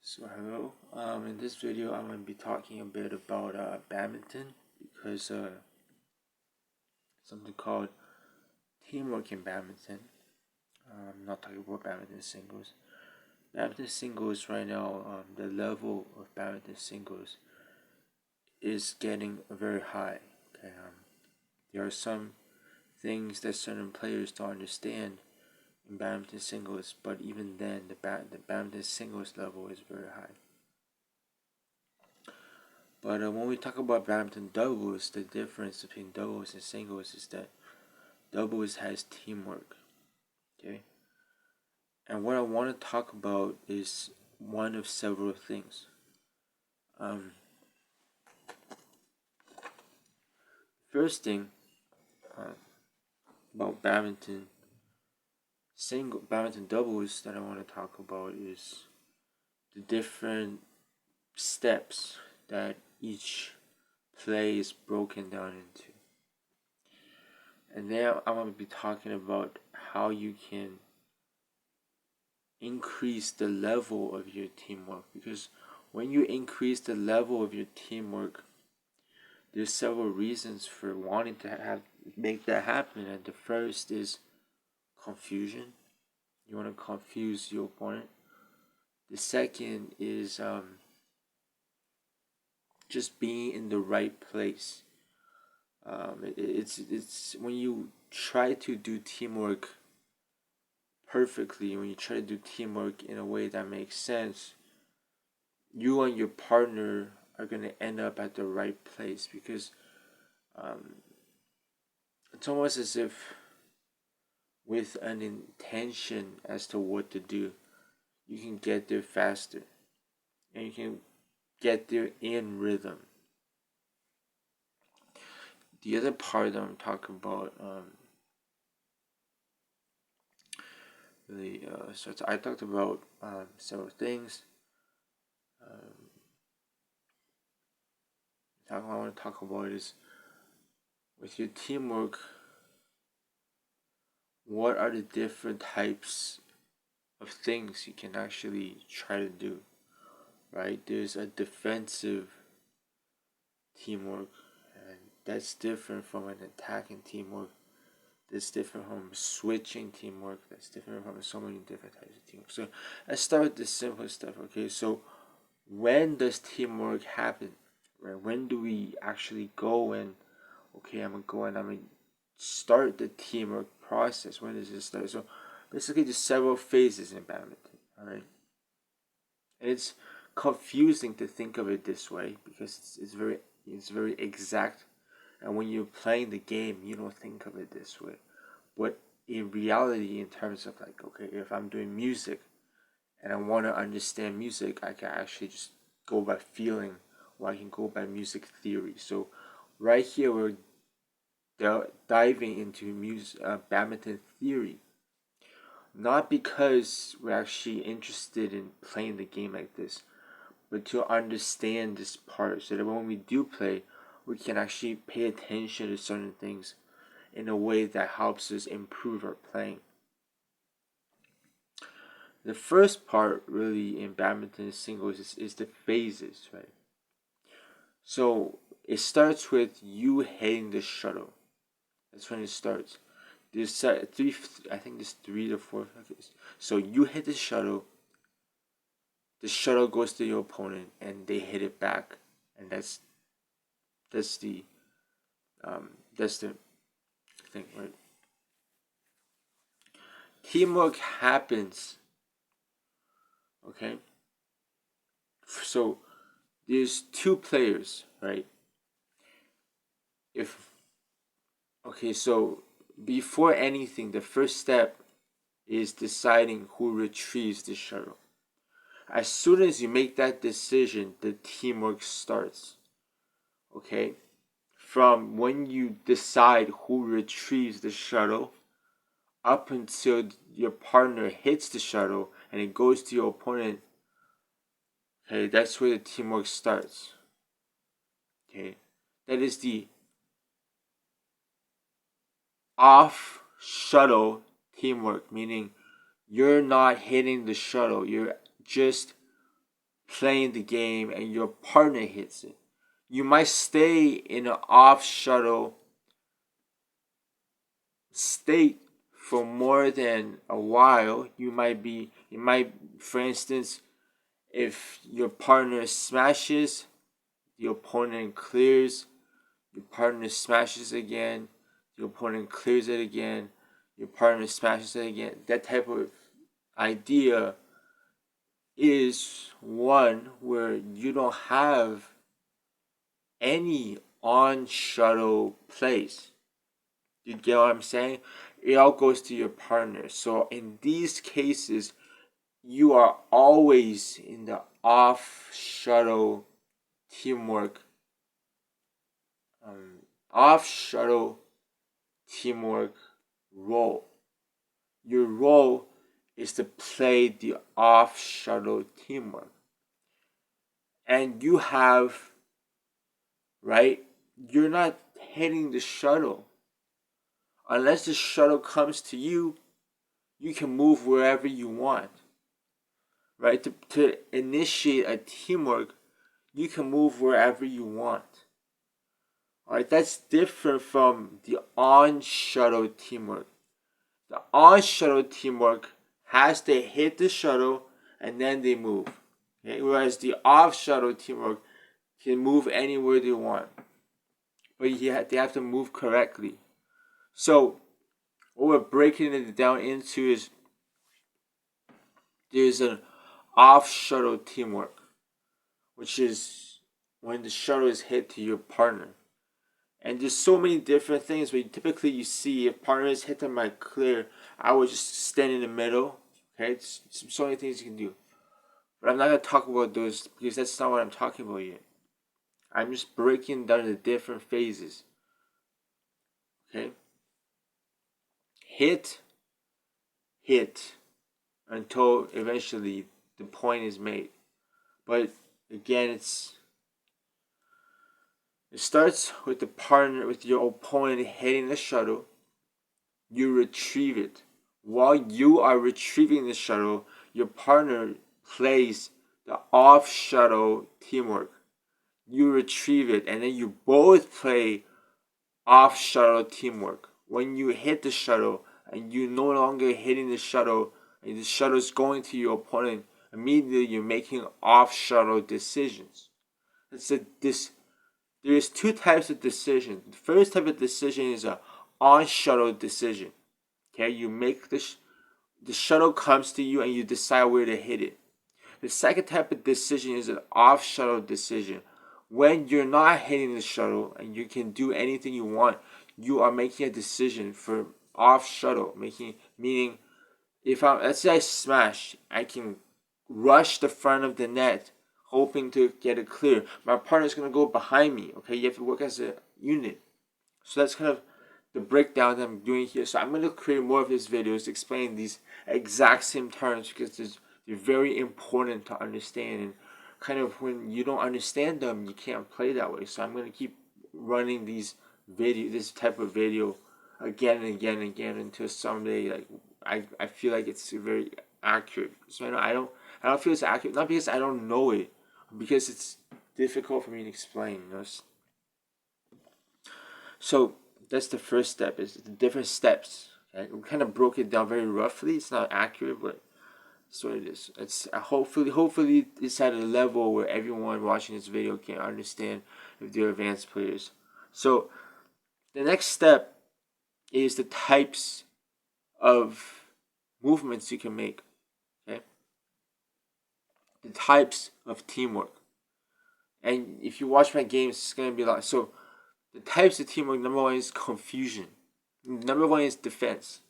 So hello, in this video I'm going to be talking a bit about badminton because something called teamwork in badminton. I'm not talking about badminton singles. Badminton singles right now, the level of badminton singles is getting very high. Okay, there are some things that certain players don't understand in badminton singles, but even then, the badminton singles level is very high. But when we talk about badminton doubles, the difference between doubles and singles is that doubles has teamwork. Okay, and what I want to talk about is one of several things. Um, First thing about badminton doubles that I want to talk about is the different steps that each play is broken down into. And then I'm going to be talking about how you can increase the level of your teamwork, because when you increase the level of your teamwork, there's several reasons for wanting to make that happen. And the first is confusion. You want to confuse your opponent. The second is just being in the right place. It's when you try to do teamwork perfectly, when you try to do teamwork in a way that makes sense, you and your partner are going to end up at the right place, because um, it's almost as if with an intention as to what to do, you can get there faster and you can get there in rhythm. The other part that I'm talking about really I talked about several things. What I want to talk about is with your teamwork, what are the different types of things you can actually try to do, right? There's a defensive teamwork, and that's different from an attacking teamwork. That's different from switching teamwork. That's different from so many different types of teamwork. So let's start with the simple stuff. Okay, so when does teamwork happen? Right? When do we actually go and okay, I'm gonna go and I'm gonna start the teamwork process? When does it start? So basically, there's several phases in badminton. All right, and it's confusing to think of it this way because it's very exact, and when you're playing the game, you don't think of it this way. But in reality, in terms of like, okay, if I'm doing music and I want to understand music, I can actually just go by feeling, or I can go by music theory. So right here, we're diving into badminton theory, not because we're actually interested in playing the game like this, but to understand this part so that when we do play, we can actually pay attention to certain things in a way that helps us improve our playing. The first part really in badminton singles is the phases, right? So it starts with you hitting the shuttle. That's when it starts. There's three, I think there's 3 to 4 phases. So you hit the shuttle goes to your opponent, and they hit it back, and that's the that's the thing, right? Teamwork happens, okay? So there's two players, right? If okay, so before anything, the first step is deciding who retrieves the shuttle. As soon as you make that decision, the teamwork starts. Okay? From when you decide who retrieves the shuttle up until your partner hits the shuttle and it goes to your opponent, okay, that's where the teamwork starts. Okay? That is the off shuttle teamwork, meaning you're not hitting the shuttle, you're just playing the game and your partner hits it. You might stay in an off shuttle state for more than a while. For instance, if your partner smashes, the opponent clears, your partner smashes again, your opponent clears it again, your partner smashes it again. That type of idea is one where you don't have any on shuttle plays. You get what I'm saying? It all goes to your partner. So in these cases, you are always in the off shuttle teamwork, off shuttle teamwork role. Your role is to play the off shuttle teamwork. And you have, right? You're not hitting the shuttle. Unless the shuttle comes to you, you can move wherever you want. Right? To initiate a teamwork, you can move wherever you want. Alright, that's different from the on shuttle teamwork. The on shuttle teamwork has to hit the shuttle and then they move. Okay? Whereas the off shuttle teamwork can move anywhere they want. But they have to move correctly. So what we're breaking it down into is there's an off shuttle teamwork, which is when the shuttle is hit to your partner. And there's so many different things where typically you see if partner is hit to my clear, I would just stand in the middle. Okay, it's so many things you can do. But I'm not going to talk about those because that's not what I'm talking about yet. I'm just breaking down the different phases. Okay? Hit until eventually the point is made. But again, it starts with the partner, with your opponent hitting the shuttle. You retrieve it. While you are retrieving the shuttle, your partner plays the off shuttle teamwork. You retrieve it, and then you both play off shuttle teamwork. When you hit the shuttle and you're no longer hitting the shuttle, and the shuttle is going to your opponent, immediately you're making off shuttle decisions. There's two types of decision. The first type of decision is a on shuttle decision. Okay, you make the shuttle comes to you and you decide where to hit it. The second type of decision is an off shuttle decision. When you're not hitting the shuttle and you can do anything you want, you are making a decision for off shuttle. Meaning, let's say I smash, I can rush the front of the net, hoping to get it clear. My partner's gonna go behind me. Okay, you have to work as a unit. So that's kind of the breakdown that I'm doing here. So I'm gonna create more of these videos explaining these exact same terms because they're very important to understand. And kind of when you don't understand them, you can't play that way. So I'm gonna keep running this type of video again and again and again until someday like I feel like it's very accurate. So I don't feel it's accurate, not because I don't know it, because it's difficult for me to explain. So that's the first step, is the different steps. Okay? We kind of broke it down very roughly. It's not accurate, but that's what it is. It's hopefully it's at a level where everyone watching this video can understand if they're advanced players. So the next step is the types of movements you can make. Okay? The types of teamwork. And if you watch my games, it's gonna be a lot. So the types of teamwork, number one is confusion. Number one is defense.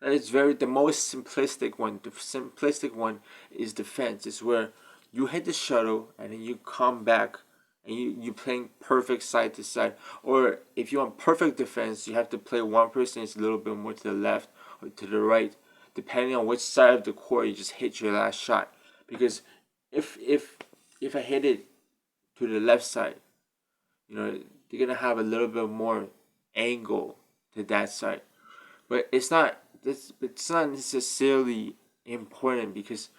That is the most simplistic one. The simplistic one is defense. It's where you hit the shuttle and then you come back and you're playing perfect side to side. Or if you want perfect defense, you have to play one person is a little bit more to the left or to the right. Depending on which side of the court you just hit your last shot. Because if I hit it to the left side, they're gonna have a little bit more angle to that side. But it's not necessarily important because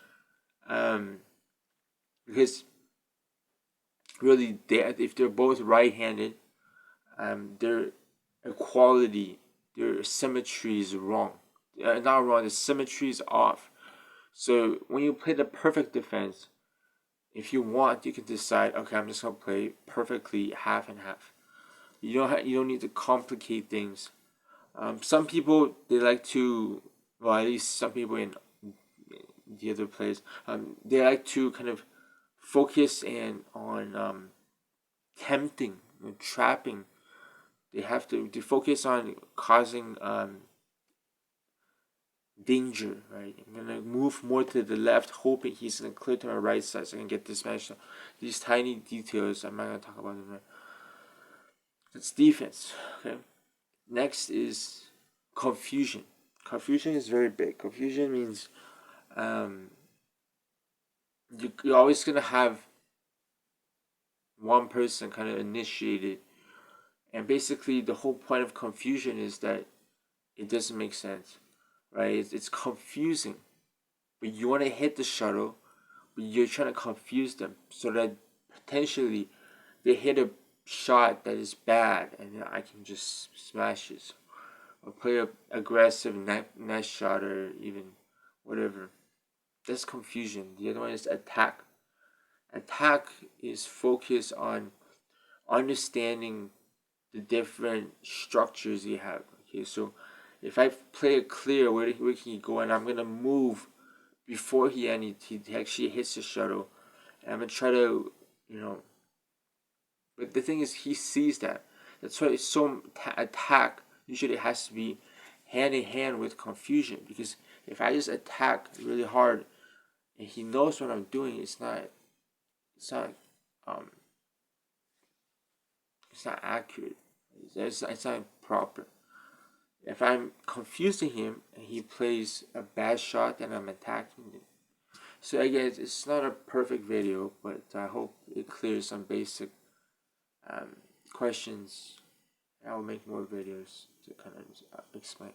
because really, if they're both right-handed, their equality, their symmetry is wrong. Not wrong, the symmetry is off. So when you play the perfect defense, if you want, you can decide, okay, I'm just gonna play perfectly half and half. You don't need to complicate things. Some people, they like to, well, at least some people in the other players, they like to kind of focus on tempting, trapping. They have to focus on causing danger, right? I'm gonna move more to the left, hoping he's gonna clear to my right side so I can get this match. These tiny details, I'm not gonna talk about them. Right? That's defense. Okay. Next is confusion. Confusion is very big. Confusion means you're always gonna have one person kind of initiate it, and basically the whole point of confusion is that it doesn't make sense, right? It's confusing, but you want to hit the shuttle, but you're trying to confuse them so that potentially they hit a shot that is bad, and I can just smash it, or play a aggressive net shot, or even whatever. That's confusion. The other one is attack. Attack is focused on understanding the different structures you have. Okay, so if I play it clear, where can he go, and I'm gonna move before he actually hits the shuttle, and I'm gonna try to, But the thing is, he sees that. That's why attack usually has to be hand in hand with confusion, because if I just attack really hard and he knows what I'm doing, it's not um it's not accurate. It's not proper. If I'm confusing him and he plays a bad shot, then I'm attacking him. So again, it's not a perfect video, but I hope it clears some basic questions. I will make more videos to kind of explain.